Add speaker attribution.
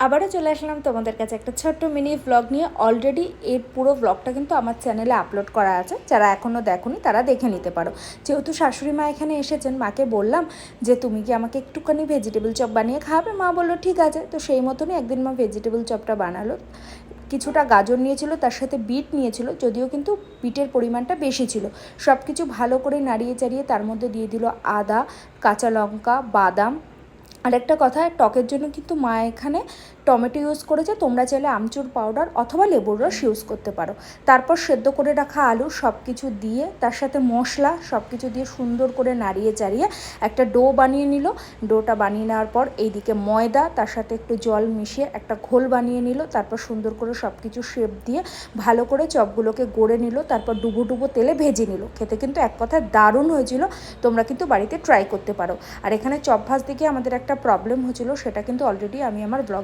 Speaker 1: আবারও চলে আসলাম তোমাদের কাছে একটা ছোট্ট মিনি ব্লগ নিয়ে। অলরেডি এর পুরো ব্লগটা কিন্তু আমার চ্যানেলে আপলোড করা আছে, যারা এখনও দেখোনি তারা দেখে নিতে পারো। যেহেতু শাশুড়ি মা এখানে এসেছেন, মাকে বললাম যে তুমি কি আমাকে একটুখানি ভেজিটেবল চপ বানিয়ে খাওয়াবে। মা বললো ঠিক আছে। তো সেই মতনই একদিন মা ভেজিটেবল চপটা বানালো। কিছুটা গাজর নিয়েছিল, তার সাথে বিট নিয়েছিল, যদিও কিন্তু বিটের পরিমাণটা বেশি ছিল। সব কিছু ভালো করে নাড়িয়ে চাড়িয়ে তার মধ্যে দিয়ে দিল আদা, কাঁচা লঙ্কা, বাদাম। আরেকটা কথা, টকের জন্য কিন্তু মা এখানে টমেটো ইউজ করেছে, তোমরা চাইলে আমচুর পাউডার অথবা লেবুর রস ইউজ করতে পারো। তারপর সেদ্ধ করে রাখা আলু সব কিছু দিয়ে, তার সাথে মশলা সব কিছু দিয়ে সুন্দর করে নাড়িয়ে চাড়িয়ে একটা ডো বানিয়ে নিল। ডোটা বানিয়ে নেওয়ার পর এইদিকে ময়দা, তার সাথে একটু জল মিশিয়ে একটা ঘোল বানিয়ে নিল। তারপর সুন্দর করে সব কিছু শেপ দিয়ে ভালো করে চপগুলোকে গড়ে নিল। তারপর ডুবো ডুবো তেলে ভেজে নিল। খেতে কিন্তু এক কথায় দারুণ হয়েছিল, তোমরা কিন্তু বাড়িতে ট্রাই করতে পারো। আর এখানে চপ ভাজতে গিয়ে আমাদের একটা প্রবলেম হয়েছিল, সেটা কিন্তু অলরেডি আমি আমার ব্লগ